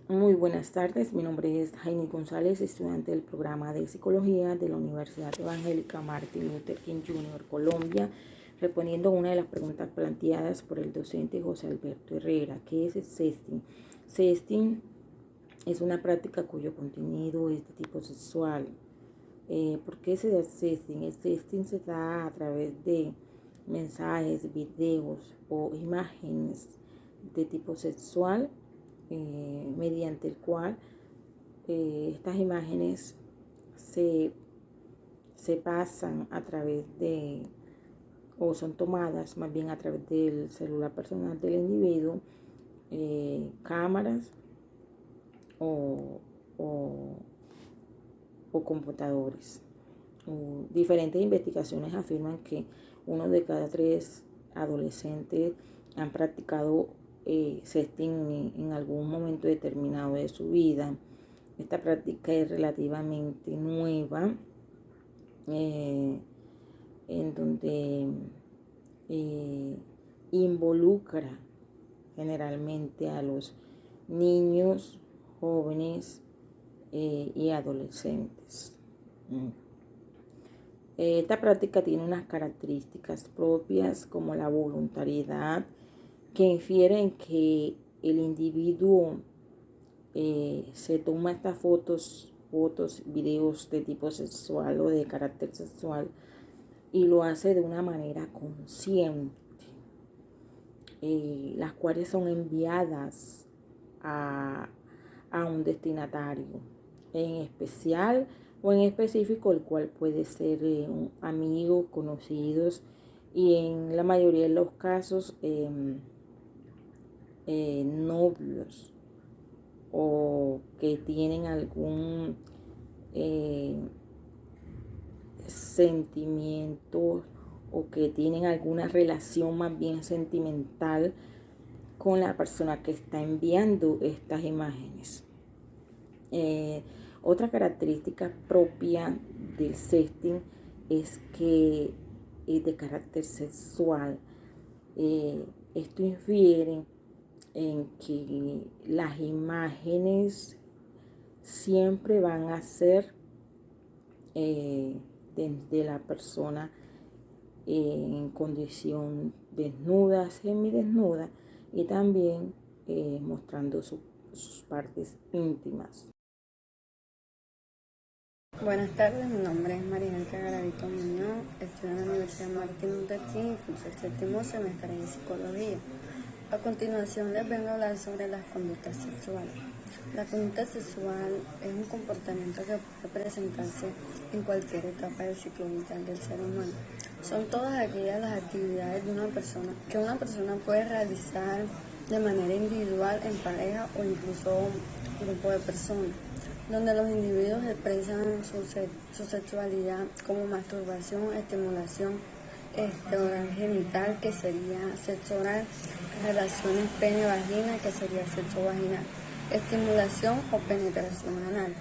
Muy buenas tardes, mi nombre es Jaime González, estudiante del programa de Psicología de la Universidad Evangélica Martin Luther King Jr. Colombia, respondiendo a una de las preguntas planteadas por el docente José Alberto Herrera. ¿Qué es el sexting? Sexting es una práctica cuyo contenido es de tipo sexual. ¿Por qué se da sexting? El sexting se da a través de mensajes, videos o imágenes de tipo sexual, mediante el cual estas imágenes se pasan a través de, o son tomadas más bien a través del celular personal del individuo, cámaras o, o, o computadores. Diferentes investigaciones afirman que 1 de cada 3 adolescentes han practicado sexting en algún momento determinado de su vida. Esta práctica es relativamente nueva, en donde involucra generalmente a los niños, jóvenes y adolescentes. Esta práctica tiene unas características propias como la voluntariedad, que infieren que el individuo se toma estas fotos, videos de tipo sexual o de carácter sexual y lo hace de una manera consciente, las cuales son enviadas a un destinatario en especial o en específico, el cual puede ser amigos, conocidos y en la mayoría de los casos novios, o que tienen algún sentimiento o que tienen alguna relación más bien sentimental con la persona que está enviando estas imágenes. Otra característica propia del sexting es que es de carácter sexual. Esto infiere en que las imágenes siempre van a ser de la persona en condición desnuda, semidesnuda, y también mostrando sus partes íntimas. Buenas tardes, mi nombre es María Angélica Garavito Muñoz, estudio en la Universidad Martin Luther King, curso el séptimo semestre en Psicología. A continuación les vengo a hablar sobre las conductas sexuales. La conducta sexual es un comportamiento que puede presentarse en cualquier etapa del ciclo vital del ser humano. Son todas aquellas las actividades de una persona que una persona puede realizar de manera individual, en pareja o incluso un grupo de personas, donde los individuos expresan su sexualidad como masturbación, estimulación oral genital, que sería sexo oral, relaciones pene-vagina, que sería sexo vaginal, estimulación o penetración anal.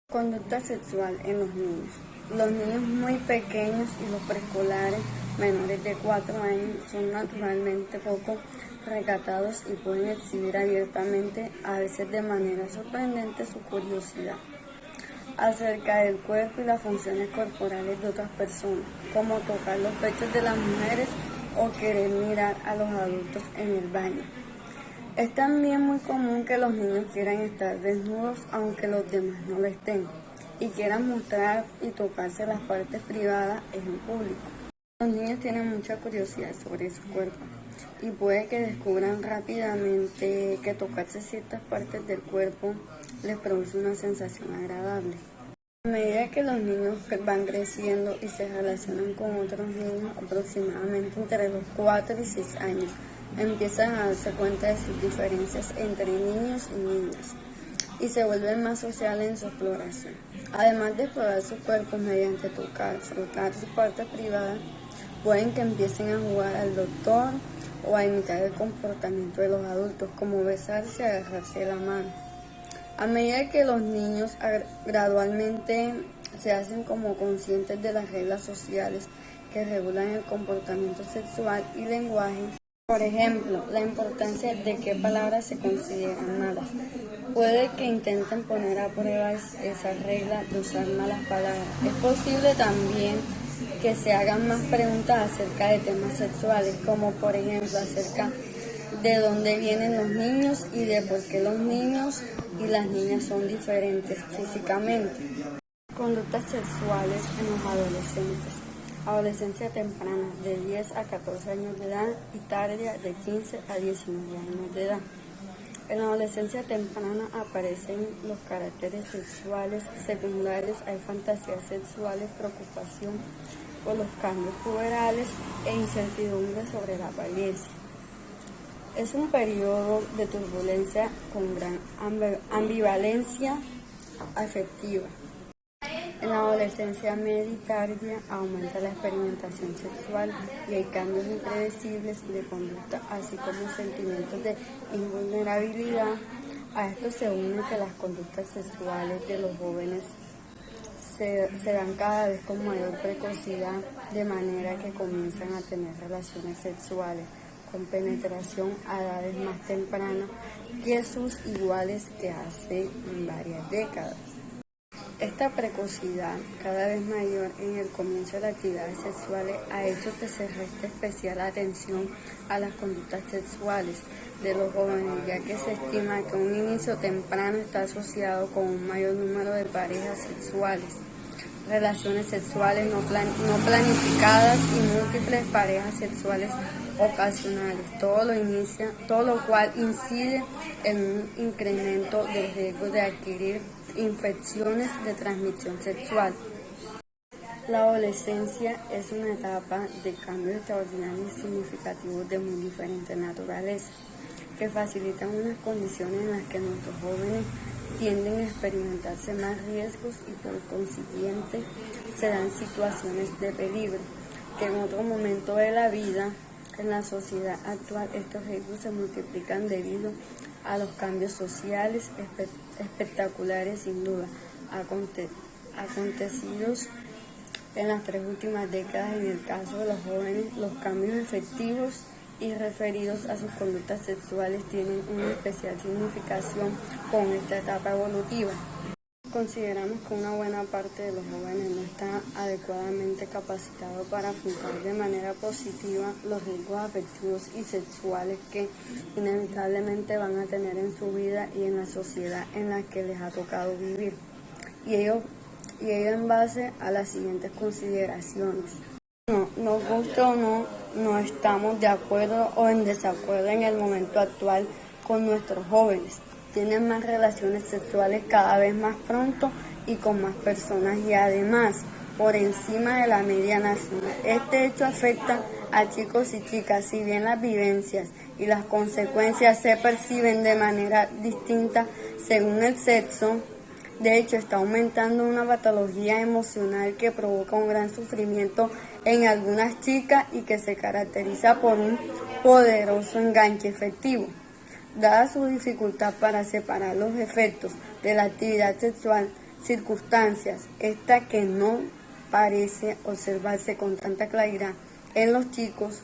Conducta sexual en los niños. Los niños muy pequeños y los preescolares menores de 4 años son naturalmente poco recatados y pueden exhibir abiertamente, a veces de manera sorprendente, su curiosidad acerca del cuerpo y las funciones corporales de otras personas, como tocar los pechos de las mujeres o querer mirar a los adultos en el baño. Es también muy común que los niños quieran estar desnudos aunque los demás no lo estén, y quieran mostrar y tocarse las partes privadas en público. Los niños tienen mucha curiosidad sobre su cuerpo y puede que descubran rápidamente que tocarse ciertas partes del cuerpo les produce una sensación agradable. A medida que los niños van creciendo y se relacionan con otros niños, aproximadamente entre los 4 y 6 años, empiezan a darse cuenta de sus diferencias entre niños y niñas y se vuelven más sociales en su exploración. Además de explorar sus cuerpos mediante tocar, frotar sus partes privadas, pueden que empiecen a jugar al doctor o a imitar el comportamiento de los adultos, como besarse y agarrarse de la mano. A medida que los niños gradualmente se hacen como conscientes de las reglas sociales que regulan el comportamiento sexual y lenguaje, Por ejemplo, la importancia de qué palabras se consideran malas. Puede que intenten poner a prueba esa regla de usar malas palabras. Es posible también que se hagan más preguntas acerca de temas sexuales, como por ejemplo acerca de dónde vienen los niños y de por qué los niños y las niñas son diferentes físicamente. Conductas sexuales en los adolescentes. Adolescencia temprana de 10 a 14 años de edad y tardía de 15 a 19 años de edad. En la adolescencia temprana aparecen los caracteres sexuales secundarios, hay fantasías sexuales, preocupación por los cambios puberales e incertidumbre sobre la apariencia. Es un periodo de turbulencia con gran ambivalencia afectiva. En la adolescencia media y tardía aumenta la experimentación sexual y hay cambios impredecibles de conducta, así como sentimientos de invulnerabilidad. A esto se une que las conductas sexuales de los jóvenes se dan cada vez con mayor precocidad, de manera que comienzan a tener relaciones sexuales con penetración a edades más tempranas que sus iguales de hace varias décadas. Esta precocidad, cada vez mayor en el comienzo de las actividades sexuales, ha hecho que se reste especial atención a las conductas sexuales de los jóvenes, ya que se estima que un inicio temprano está asociado con un mayor número de parejas sexuales, relaciones sexuales no planificadas y múltiples parejas sexuales ocasionales, todo lo cual incide en un incremento del riesgo de adquirir infecciones de transmisión sexual. La adolescencia es una etapa de cambios extraordinarios y significativos de muy diferente naturaleza, que facilitan unas condiciones en las que nuestros jóvenes tienden a experimentarse más riesgos y por consiguiente se dan situaciones de peligro, que en otro momento de la vida. En la sociedad actual estos riesgos se multiplican debido a los cambios sociales espectaculares sin duda acontecidos en las 3 últimas décadas. En el caso de los jóvenes, los cambios efectivos y referidos a sus conductas sexuales tienen una especial significación con esta etapa evolutiva. Consideramos que una buena parte de los jóvenes no está adecuadamente capacitado para afrontar de manera positiva los riesgos afectivos y sexuales que inevitablemente van a tener en su vida y en la sociedad en la que les ha tocado vivir. Y ello en base a las siguientes consideraciones. Nos guste o no estamos de acuerdo o en desacuerdo en el momento actual con nuestros jóvenes. Tienen más relaciones sexuales cada vez más pronto y con más personas y además por encima de la media nacional. Este hecho afecta a chicos y chicas, si bien las vivencias y las consecuencias se perciben de manera distinta según el sexo. De hecho, está aumentando una patología emocional que provoca un gran sufrimiento en algunas chicas y que se caracteriza por un poderoso enganche efectivo. Dada su dificultad para separar los efectos de la actividad sexual, circunstancias, esta que no parece observarse con tanta claridad en los chicos,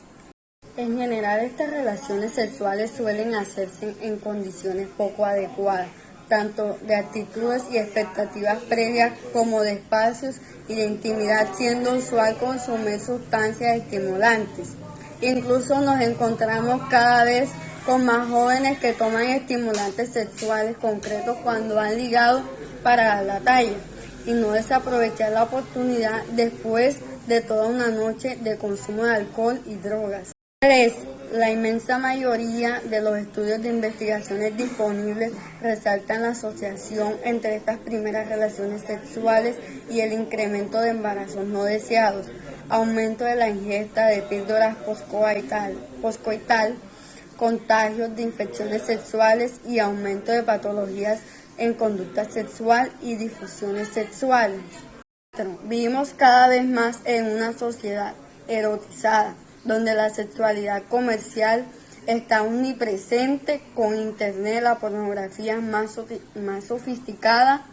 en general estas relaciones sexuales suelen hacerse en condiciones poco adecuadas, tanto de actitudes y expectativas previas como de espacios y de intimidad, siendo usual consumir sustancias estimulantes. Incluso nos encontramos cada vez con más jóvenes que toman estimulantes sexuales concretos cuando han ligado para dar la talla y no desaprovechar la oportunidad después de toda una noche de consumo de alcohol y drogas. 3. La inmensa mayoría de los estudios de investigaciones disponibles resaltan la asociación entre estas primeras relaciones sexuales y el incremento de embarazos no deseados, aumento de la ingesta de píldoras poscoital, contagios de infecciones sexuales y aumento de patologías en conducta sexual y difusiones sexuales. Vivimos cada vez más en una sociedad erotizada, donde la sexualidad comercial está omnipresente. Con internet, la pornografía más sofisticada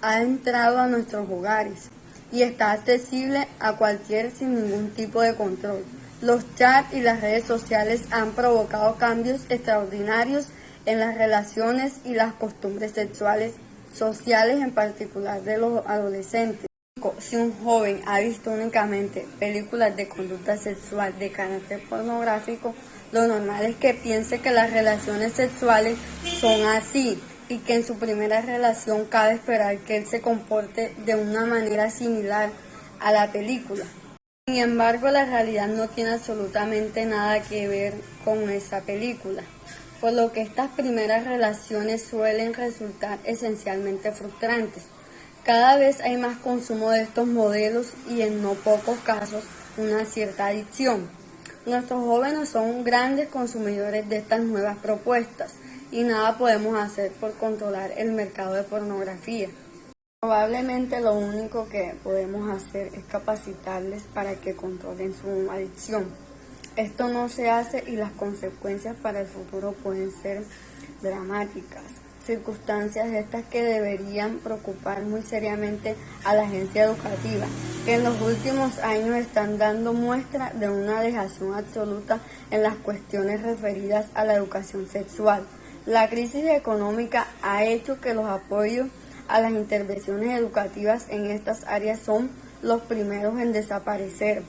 ha entrado a nuestros hogares y está accesible a cualquiera sin ningún tipo de control. Los chats y las redes sociales han provocado cambios extraordinarios en las relaciones y las costumbres sexuales, sociales en particular de los adolescentes. Si un joven ha visto únicamente películas de conducta sexual de carácter pornográfico, lo normal es que piense que las relaciones sexuales son así y que en su primera relación cabe esperar que él se comporte de una manera similar a la película. Sin embargo, la realidad no tiene absolutamente nada que ver con esa película, por lo que estas primeras relaciones suelen resultar esencialmente frustrantes. Cada vez hay más consumo de estos modelos y en no pocos casos una cierta adicción. Nuestros jóvenes son grandes consumidores de estas nuevas propuestas y nada podemos hacer por controlar el mercado de pornografía. Probablemente lo único que podemos hacer es capacitarles para que controlen su adicción. Esto no se hace y las consecuencias para el futuro pueden ser dramáticas. Circunstancias estas que deberían preocupar muy seriamente a la agencia educativa, que en los últimos años están dando muestra de una dejación absoluta en las cuestiones referidas a la educación sexual. La crisis económica ha hecho que los apoyos a las intervenciones educativas en estas áreas son los primeros en desaparecer.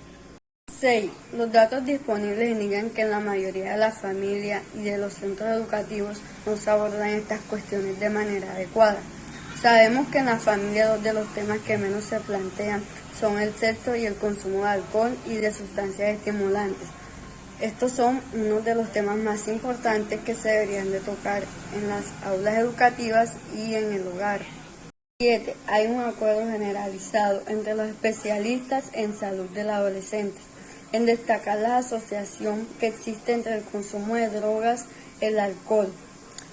6. Los datos disponibles indican que en la mayoría de las familias y de los centros educativos no se abordan estas cuestiones de manera adecuada. Sabemos que en la familia dos de los temas que menos se plantean son el sexo y el consumo de alcohol y de sustancias estimulantes. Estos son uno de los temas más importantes que se deberían de tocar en las aulas educativas y en el hogar. 7. Hay un acuerdo generalizado entre los especialistas en salud del adolescente en destacar la asociación que existe entre el consumo de drogas y el alcohol.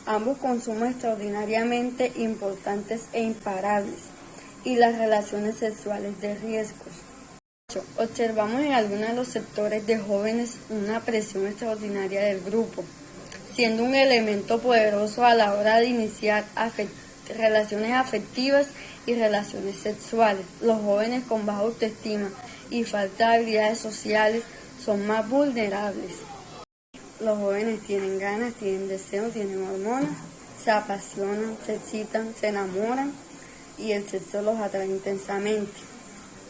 Ambos consumos extraordinariamente importantes e imparables, y las relaciones sexuales de riesgos. 8. Observamos en algunos de los sectores de jóvenes una presión extraordinaria del grupo, siendo un elemento poderoso a la hora de iniciar relaciones afectivas y relaciones sexuales. Los jóvenes con baja autoestima y falta de habilidades sociales son más vulnerables. Los jóvenes tienen ganas, tienen deseos, tienen hormonas, se apasionan, se excitan, se enamoran y el sexo los atrae intensamente,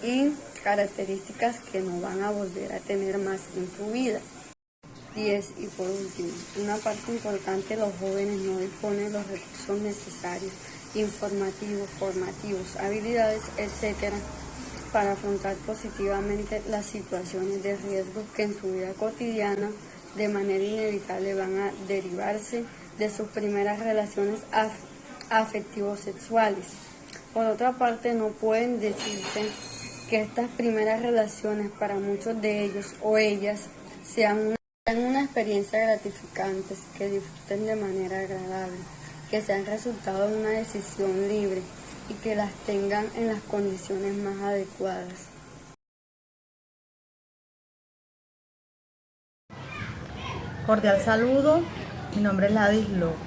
y características que no van a volver a tener más en su vida. 10. Y por último, una parte importante de los jóvenes no disponen de los recursos necesarios, informativos, formativos, habilidades, etc., para afrontar positivamente las situaciones de riesgo que en su vida cotidiana de manera inevitable van a derivarse de sus primeras relaciones afectivo-sexuales. Por otra parte, no pueden decirse que estas primeras relaciones para muchos de ellos o ellas sean una experiencia gratificante, que disfruten de manera agradable, que sean resultado de una decisión libre y que las tengan en las condiciones más adecuadas. Cordial saludo, mi nombre es Ladis López.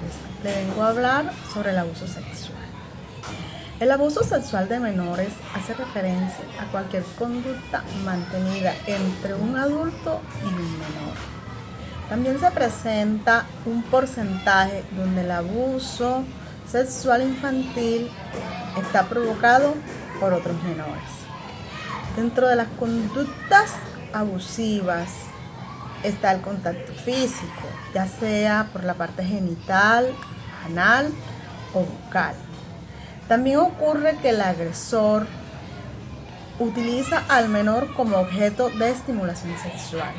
Le vengo a hablar sobre el abuso sexual. El abuso sexual de menores hace referencia a cualquier conducta mantenida entre un adulto y un menor. También se presenta un porcentaje donde el abuso sexual infantil está provocado por otros menores. Dentro de las conductas abusivas está el contacto físico, ya sea por la parte genital, anal o bucal. También ocurre que el agresor utiliza al menor como objeto de estimulación sexual.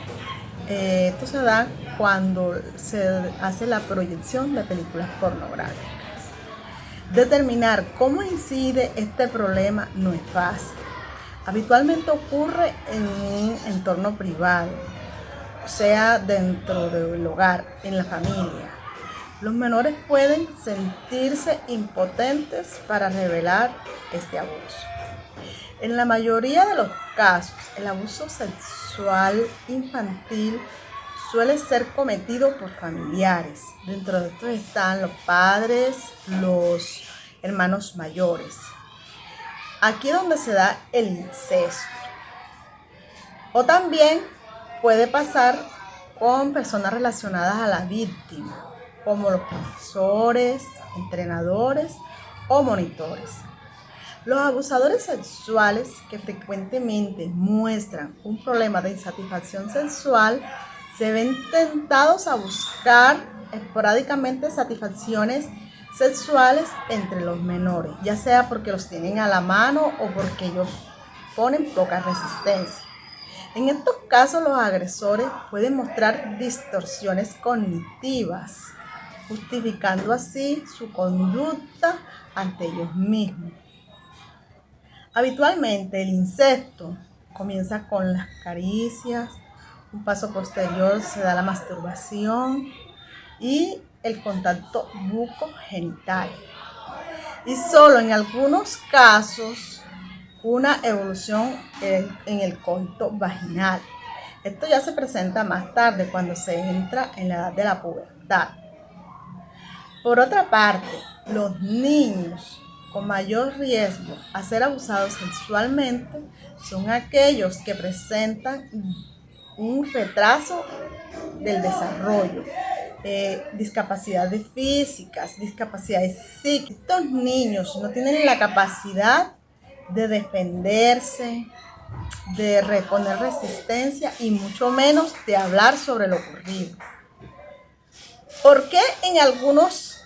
Esto se da cuando se hace la proyección de películas pornográficas. Determinar cómo incide este problema no es fácil. Habitualmente ocurre en un entorno privado, o sea, dentro del hogar, en la familia. Los menores pueden sentirse impotentes para revelar este abuso. En la mayoría de los casos, el abuso sexual infantil suele ser cometido por familiares. Dentro de estos están los padres, los hermanos mayores. Aquí es donde se da el incesto. O también puede pasar con personas relacionadas a la víctima, como los profesores, entrenadores o monitores. Los abusadores sexuales que frecuentemente muestran un problema de insatisfacción sexual se ven tentados a buscar esporádicamente satisfacciones sexuales entre los menores, ya sea porque los tienen a la mano o porque ellos ponen poca resistencia. En estos casos, los agresores pueden mostrar distorsiones cognitivas, justificando así su conducta ante ellos mismos. Habitualmente, el incesto comienza con las caricias, un paso posterior se da la masturbación y el contacto bucogenital. Y solo en algunos casos, una evolución en el coito vaginal. Esto ya se presenta más tarde cuando se entra en la edad de la pubertad. Por otra parte, los niños con mayor riesgo a ser abusados sexualmente son aquellos que presentan un retraso del desarrollo, discapacidades físicas, discapacidades psíquicas. Estos niños no tienen la capacidad de defenderse, de reponer resistencia y mucho menos de hablar sobre lo ocurrido. ¿Por qué en algunos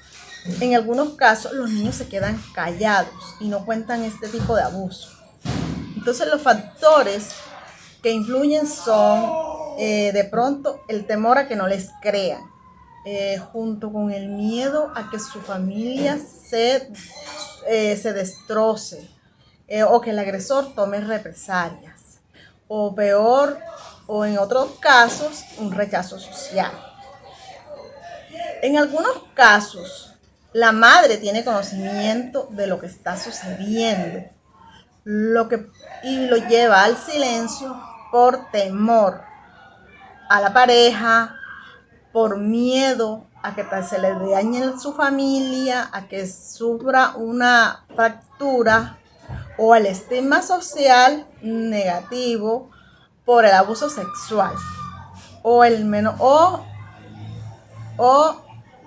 casos los niños se quedan callados y no cuentan este tipo de abuso? Entonces los factores que influyen son de pronto el temor a que no les crean, junto con el miedo a que su familia se destroce, o que el agresor tome represalias, o peor, o en otros casos, un rechazo social. En algunos casos, la madre tiene conocimiento de lo que está sucediendo, y lo lleva al silencio por temor a la pareja, por miedo a que se le dañe su familia, a que sufra una fractura, o el estigma social negativo por el abuso sexual, o en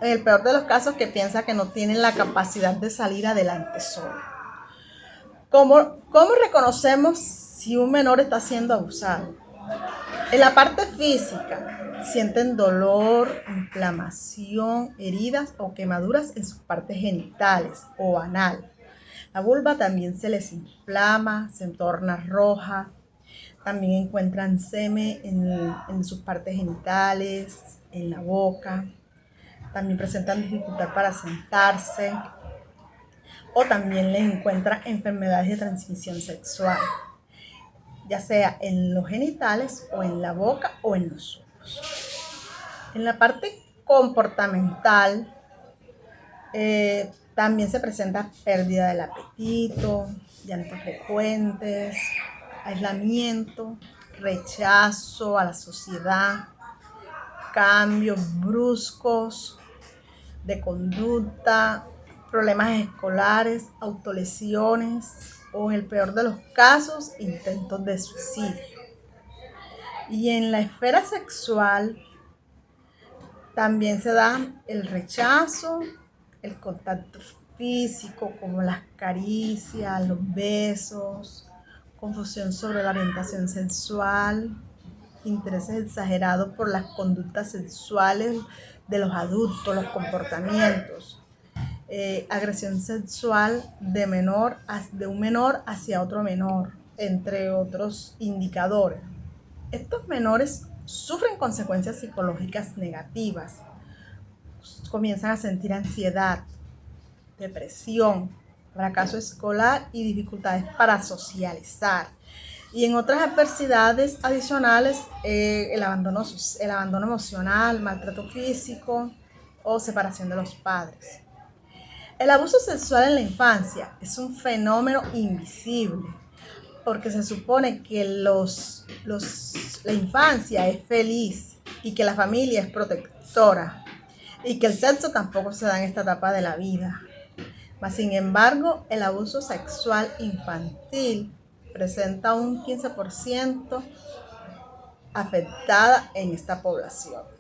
el peor de los casos, que piensa que no tienen la capacidad de salir adelante solo. ¿Cómo reconocemos si un menor está siendo abusado? En la parte física, sienten dolor, inflamación, heridas o quemaduras en sus partes genitales o anal. La vulva también se les inflama, se torna roja. También encuentran semen en sus partes genitales, en la boca. También presentan dificultad para sentarse. O también les encuentran enfermedades de transmisión sexual, ya sea en los genitales o en la boca o en los ojos. En la parte comportamental, también se presenta pérdida del apetito, llantos frecuentes, aislamiento, rechazo a la sociedad, cambios bruscos de conducta, problemas escolares, autolesiones o, en el peor de los casos, intentos de suicidio. Y en la esfera sexual también se da el rechazo, el contacto físico como las caricias, los besos, confusión sobre la orientación sexual, intereses exagerados por las conductas sexuales de los adultos, los comportamientos, agresión sexual de un menor hacia otro menor, entre otros indicadores. Estos menores sufren consecuencias psicológicas negativas, comienzan a sentir ansiedad, depresión, fracaso escolar y dificultades para socializar. Y en otras adversidades adicionales, el abandono emocional, maltrato físico o separación de los padres. El abuso sexual en la infancia es un fenómeno invisible, porque se supone que la infancia es feliz y que la familia es protectora y que el sexo tampoco se da en esta etapa de la vida. Mas, sin embargo, el abuso sexual infantil presenta un 15% afectada en esta población.